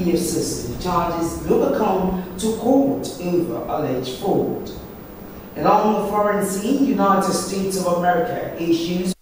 EFCC charges Globacom to court over alleged fraud. And on the foreign scene, United States of America issues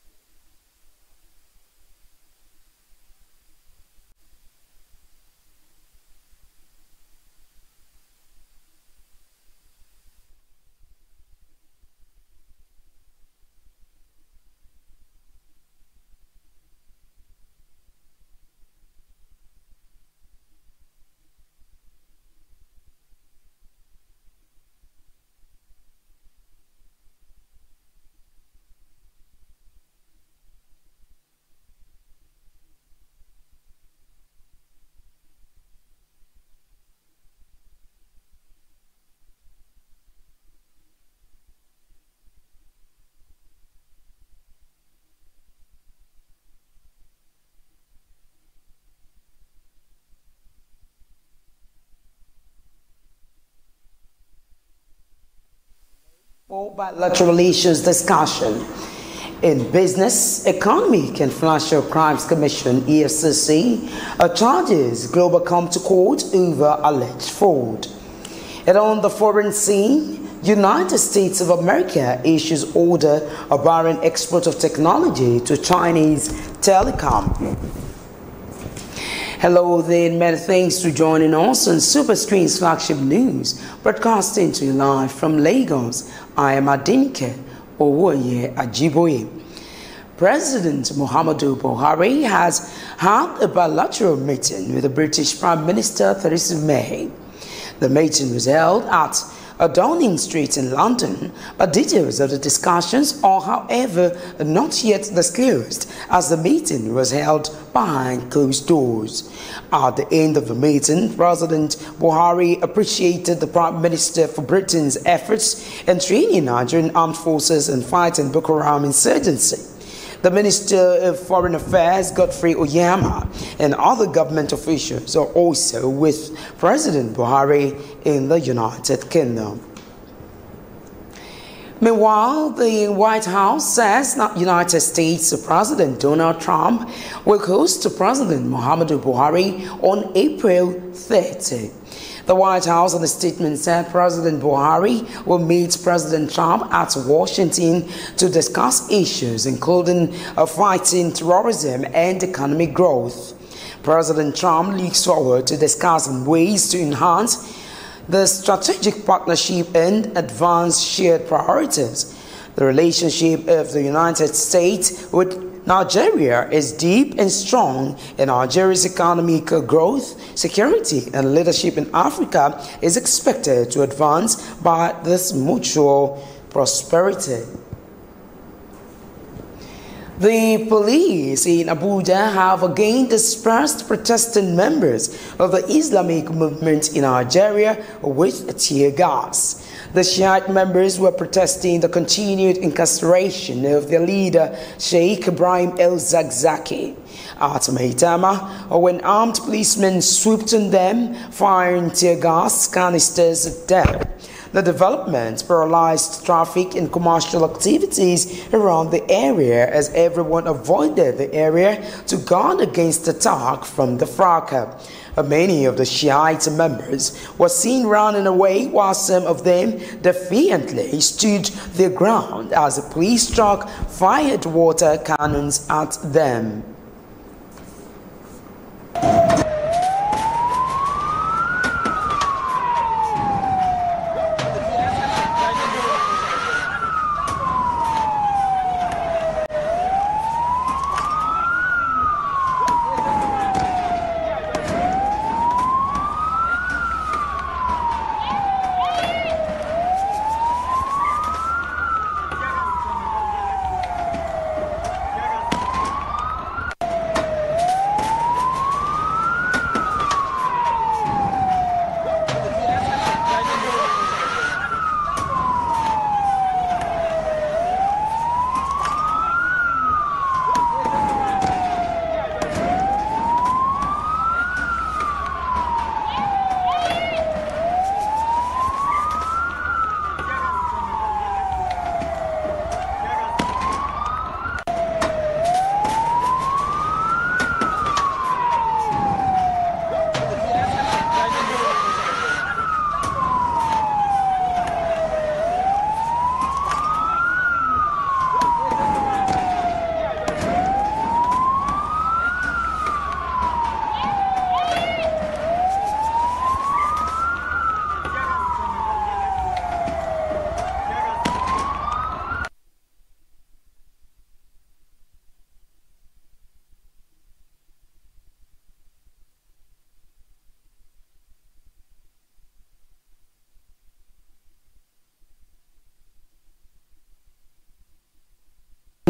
for bilateral issues discussion. In business, economic and financial crimes commission (EFCC) charges Globacom to court over alleged fraud. And on the foreign scene, United States of America issues order barring export of technology to Chinese telecom. Hello there, and many thanks for joining us on Superscreen's flagship news, broadcasting to you live from Lagos. I am Adinke Owoye Ajiboye. President Muhammadu Buhari has had a bilateral meeting with the British Prime Minister Theresa May. The meeting was held at Downing Street in London, but details of the discussions are, however, not yet disclosed, as the meeting was held behind closed doors. At the end of the meeting, President Buhari appreciated the Prime Minister for Britain's efforts in training Nigerian armed forces and fighting Boko Haram insurgency. The Minister of Foreign Affairs, Godfrey Oyama, and other government officials are also with President Buhari in the United Kingdom. Meanwhile, the White House says that United States President Donald Trump will host President Muhammadu Buhari on April 30. The White House in a statement said President Buhari will meet President Trump at Washington to discuss issues including fighting terrorism and economic growth. President Trump looks forward to discussing ways to enhance the strategic partnership and advance shared priorities. The relationship of the United States with Nigeria is deep and strong, and Nigeria's economic growth, security, and leadership in Africa is expected to advance by this mutual prosperity. The police in Abuja have again dispersed protesting members of the Islamic movement in Nigeria with tear gas. The Shiite members were protesting the continued incarceration of their leader, Sheikh Ibrahim el-Zakzaki. At Maitama, when armed policemen swooped on them, firing tear gas canisters at them. The development paralyzed traffic and commercial activities around the area as everyone avoided the area to guard against attack from the fracas. Many of the Shiite members were seen running away, while some of them defiantly stood their ground as the police truck fired water cannons at them.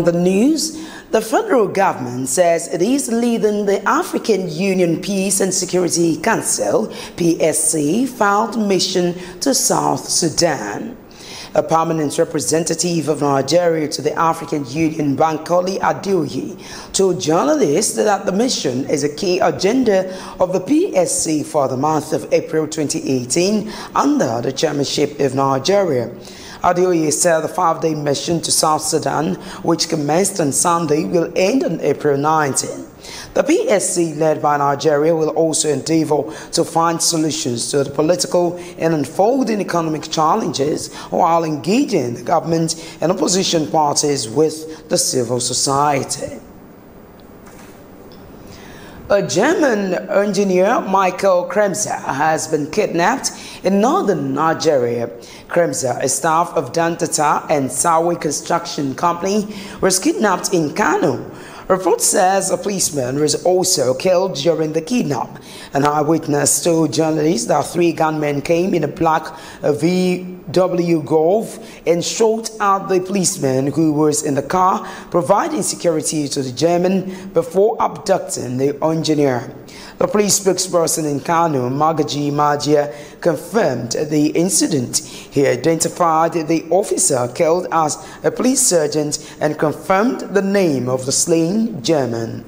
The news, the federal government says it is leading the African Union Peace and Security Council (PSC) field mission to South Sudan. A permanent representative of Nigeria to the African Union, Bankole Adeoye, told journalists that the mission is a key agenda of the PSC for the month of April 2018 under the chairmanship of Nigeria. Adeoye said the 5-day mission to South Sudan, which commenced on Sunday, will end on April 19. The PSC, led by Nigeria, will also endeavor to find solutions to the political and unfolding economic challenges while engaging the government and opposition parties with the civil society. A German engineer, Michael Kremser, has been kidnapped in northern Nigeria. Kremser, a staff of Dantata and Sawi Construction Company, was kidnapped in Kano. Report says a policeman was also killed during the kidnap. An eyewitness told journalists that 3 gunmen came in a black VW Golf and shot at the policeman who was in the car, providing security to the German before abducting the engineer. The police spokesperson in Kano, Magaji Magia, confirmed the incident. He identified the officer killed as a police sergeant and confirmed the name of the slain German.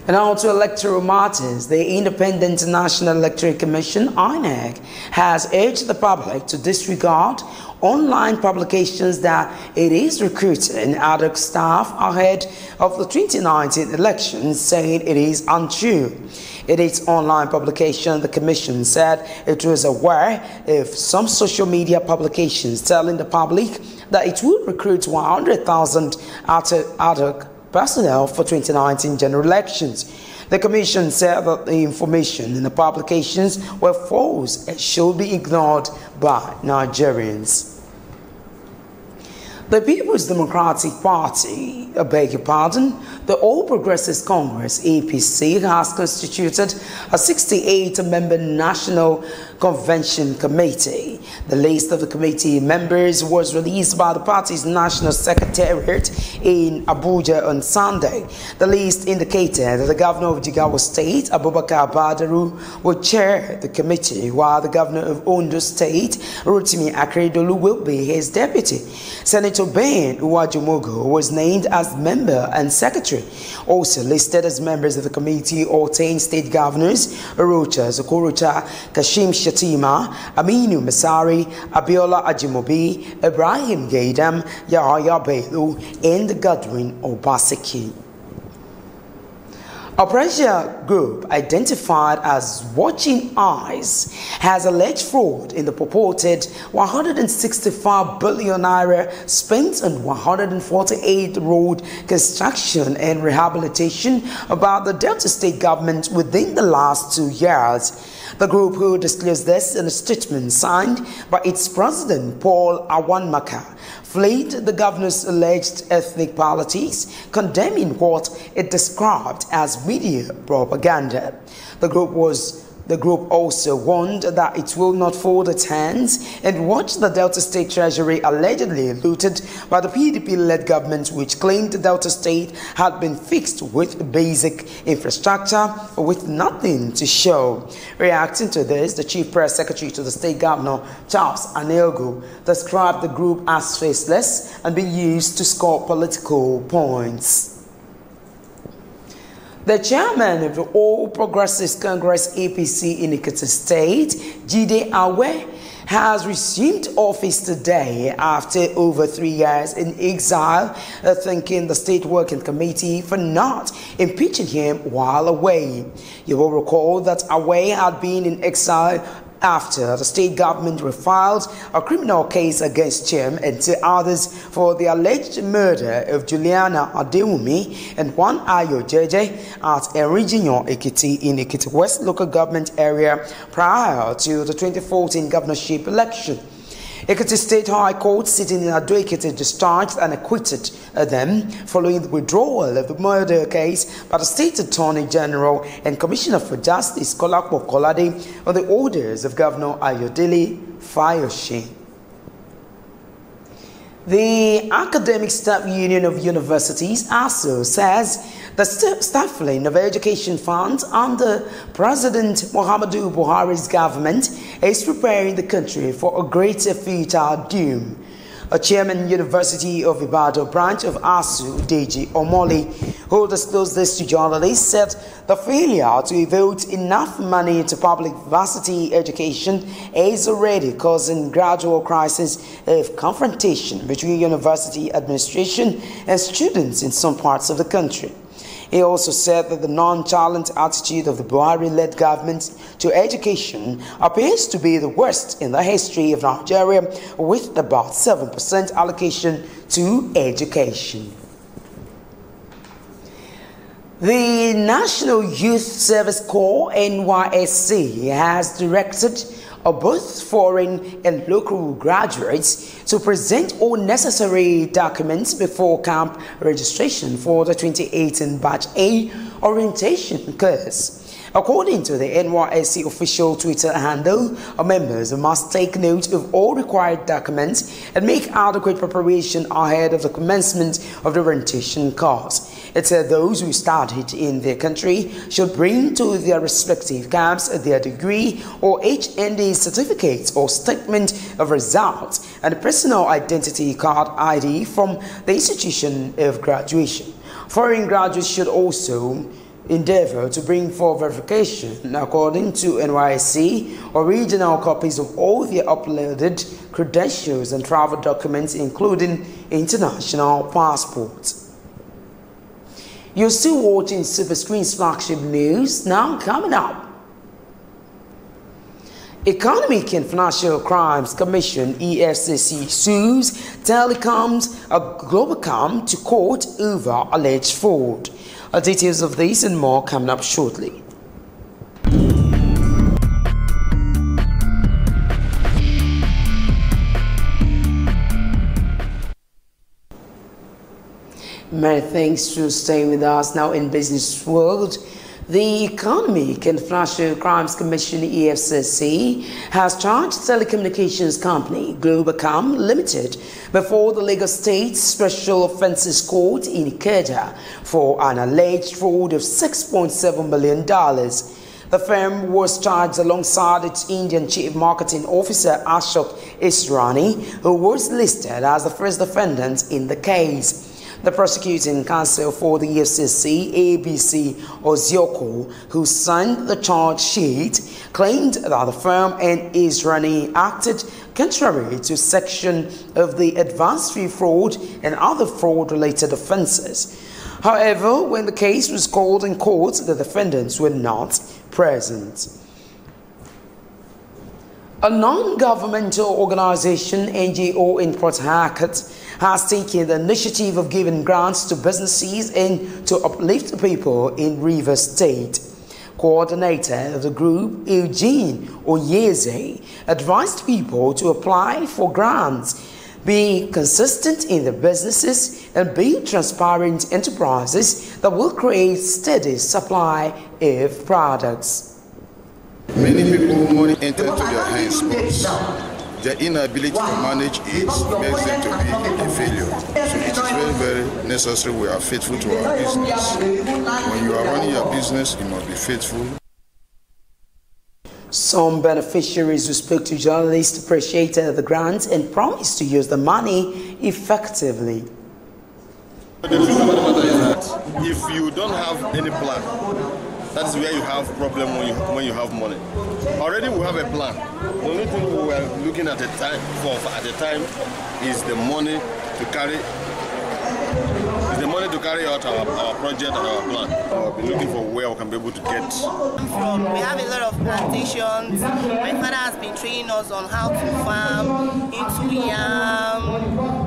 And now to electoral matters. The Independent National Electoral Commission, INEC, has urged the public to disregard online publications that it is recruiting ad hoc staff ahead of the 2019 elections, saying it is untrue. In its online publication, the Commission said it was aware of some social media publications telling the public that it would recruit 100,000 ad hoc personnel for 2019 general elections. The Commission said that the information in the publications were false and should be ignored by Nigerians. The People's Democratic Party, the All Progressives Congress, APC, has constituted a 68-member National Convention Committee. The list of the committee members was released by the party's National Secretariat in Abuja on Sunday. The list indicated that the Governor of Jigawa State, Abubakar Badaru, will chair the committee, while the Governor of Ondo State, Rotimi Akeredolu, will be his deputy. Senator Ben Uwajumogo was named as member and secretary. Also listed as members of the committee are 10 state governors: Orocha Zokorocha, Kashim Shatima, Aminu Masari, Abiola Ajimobi, Ibrahim Gaidam, Yahya Bello, and Godwin Obaseki. A pressure group identified as Watching Eyes has alleged fraud in the purported 165 billion naira spent on 148 road construction and rehabilitation by the Delta State government within the last 2 years. The group, who disclosed this in a statement signed by its president, Paul Awanmaka, flagged the governor's alleged ethnic politics, condemning what it described as media propaganda. The group also warned that it will not fold its hands and watch the Delta State Treasury allegedly looted by the PDP-led government, which claimed the Delta State had been fixed with basic infrastructure with nothing to show. Reacting to this, the Chief Press Secretary to the State Governor, Charles Aneogu, described the group as faceless and being used to score political points. The chairman of the All Progressives Congress APC in Ekiti State, Jide Awe, has resumed office today after over 3 years in exile, thanking the State Working Committee for not impeaching him while away. You will recall that Awe had been in exile after the state government refiled a criminal case against him and 2 others for the alleged murder of Juliana Adewumi and Juan Ayo Jeje at Erijinyo Ekiti in Ekiti West local government area prior to the 2014 governorship election. Ekiti State High Court sitting in Ado Ekiti discharged and acquitted them following the withdrawal of the murder case by the State Attorney General and Commissioner for Justice Kolakpo Kolade on the orders of Governor Ayodele Fayoshe. The Academic Staff Union of Universities, ASU, says the stifling of education funds under President Muhammadu Buhari's government is preparing the country for a greater futile doom. A chairman, University of Ibadan branch of ASU, Deji Omoli, who disclosed this to journalists, said the failure to devote enough money to public varsity education is already causing gradual crisis of confrontation between university administration and students in some parts of the country. He also said that the nonchalant attitude of the Buhari-led government to education appears to be the worst in the history of Nigeria, with about 7% allocation to education. The National Youth Service Corps, NYSC, has directed both foreign and local graduates to present all necessary documents before camp registration for the 2018 Batch A orientation course. According to the NYSC official Twitter handle, members must take note of all required documents and make adequate preparation ahead of the commencement of the orientation course. It said those who started in their country should bring to their respective camps their degree or HND certificates or statement of results and a personal identity card ID from the institution of graduation. Foreign graduates should also endeavor to bring for verification, according to NYSC, original copies of all their uploaded credentials and travel documents, including international passports. You're still watching Superscreen's flagship news. Now coming up, Economic and Financial Crimes Commission (EFCC) sues Telecoms Globacom to court over alleged fraud. Details of this and more coming up shortly. Many thanks for staying with us. Now in business world, the Economic and Financial Crimes Commission (EFCC) has charged telecommunications company Globacom Limited before the Lagos State Special Offences Court in Ikeja for an alleged fraud of $6.7 million. The firm was charged alongside its Indian Chief Marketing Officer Ashok Israni, who was listed as the first defendant in the case. The prosecuting counsel for the EFCC, ABC Ozioko, who signed the charge sheet, claimed that the firm and Israni acted contrary to section of the advanced fee fraud and other fraud-related offences. However, when the case was called in court, the defendants were not present. A non-governmental organization, NGO in Port Harcourt, has taken the initiative of giving grants to businesses and to uplift people in Rivers State. Coordinator of the group, Eugene Oyeze, advised people to apply for grants, be consistent in their businesses, and be transparent enterprises that will create steady supply of products. Many people money enter into their hands, but their inability to manage it makes them to be a failure. So it is very, very necessary we are faithful to our business. When you are running your business, you must be faithful. Some beneficiaries who spoke to journalists appreciated the grant and promised to use the money effectively. The truth of the matter is that if you don't have any plan, that's where you have problem when you have money. Already we have a plan. The only thing we are looking at the time is the money to carry. Is the money to carry out our project and our plan. We'll be looking for where we can be able to get. We have a lot of plantations. My father has been training us on how to farm, into yam,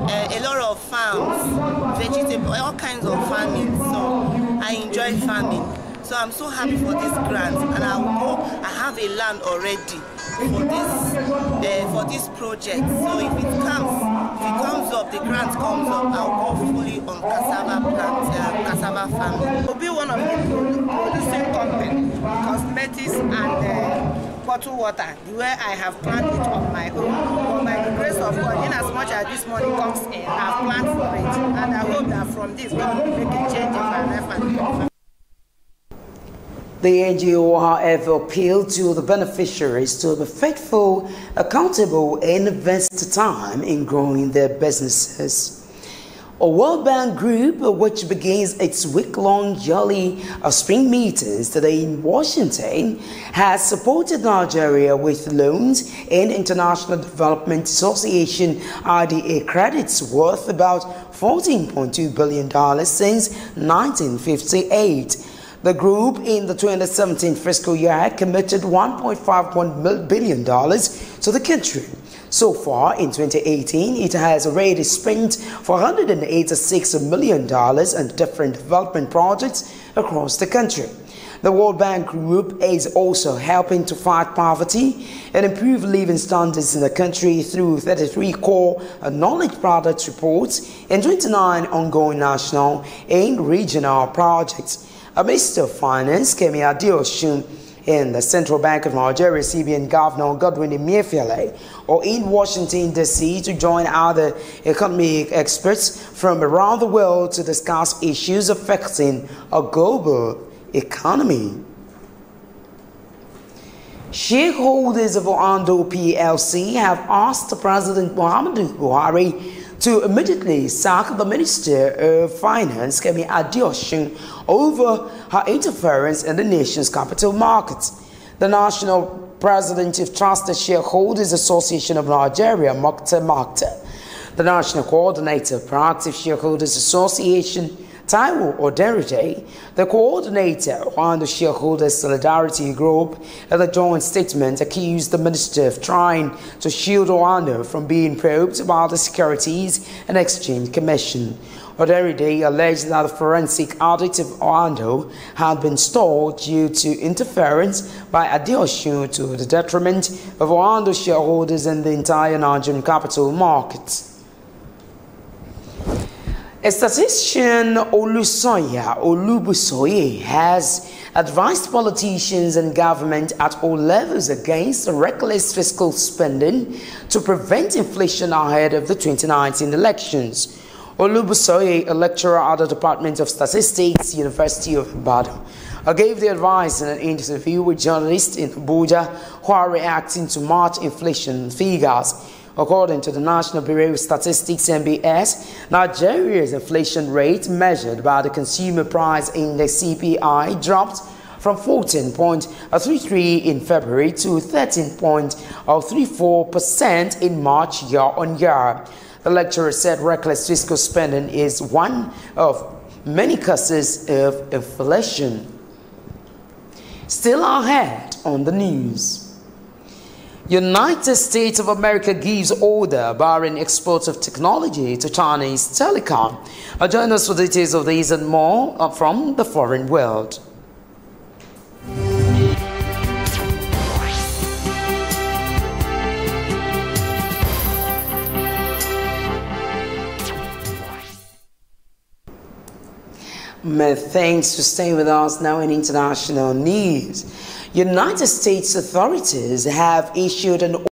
a lot of farms, vegetables, all kinds of farming. So I enjoy farming. So I'm so happy for this grant, and I have a land already for this project. So if it comes up, the grant comes up, I'll go fully on cassava farming. We'll be one of the producing companies, cosmetics and bottled water the way I have planned it on my own. But by the grace of God, in as much as this money comes in, I've planned for it. And I hope that from this, God will make a change in my life and my family. The NGO, however, appealed to the beneficiaries to be faithful, accountable, and invest time in growing their businesses. A World Bank group, which begins its week-long yearly spring meetings today in Washington, has supported Nigeria with loans and International Development Association IDA credits worth about $14.2 billion since 1958. The group in the 2017 fiscal year committed $1.51 billion to the country. So far, in 2018, it has already spent $486 million on different development projects across the country. The World Bank Group is also helping to fight poverty and improve living standards in the country through 33 core knowledge products reports and 29 ongoing national and regional projects. Minister of Finance, Kemi Adeosun, and the Central Bank of Nigeria, CBN Governor Godwin Emefiele, are in Washington, D.C. to join other economic experts from around the world to discuss issues affecting a global economy. Shareholders of Oando PLC have asked President Muhammadu Buhari to immediately sack the Minister of Finance, Kemi Adeosun, over her interference in the nation's capital markets. The National President of Trusted Shareholders Association of Nigeria, Makta, the National Coordinator of Proactive Shareholders Association, Taiwo Oderide, the coordinator on the Shareholders Solidarity Group, in a joint statement accused the minister of trying to shield Oando from being probed by the Securities and Exchange Commission. Oderide alleged that the forensic audit of Oando had been stalled due to interference by Adeosun to the detriment of Oando shareholders and the entire Nigerian capital market. A statistician, Olubusoye, has advised politicians and government at all levels against reckless fiscal spending to prevent inflation ahead of the 2019 elections. Olubusoye, a lecturer at the Department of Statistics, University of Ibadan, gave the advice in an interview with journalists in Abuja who are reacting to March inflation figures. According to the National Bureau of Statistics (NBS), Nigeria's inflation rate measured by the Consumer Price Index (CPI) dropped from 14.33 in February to 13.34% in March year-on-year. The lecturer said reckless fiscal spending is one of many causes of inflation. Still ahead on the news. United States of America gives order barring exports of technology to Chinese telecom. Join us for details of these and more from the foreign world. Many thanks for staying with us now in international news. United States authorities have issued an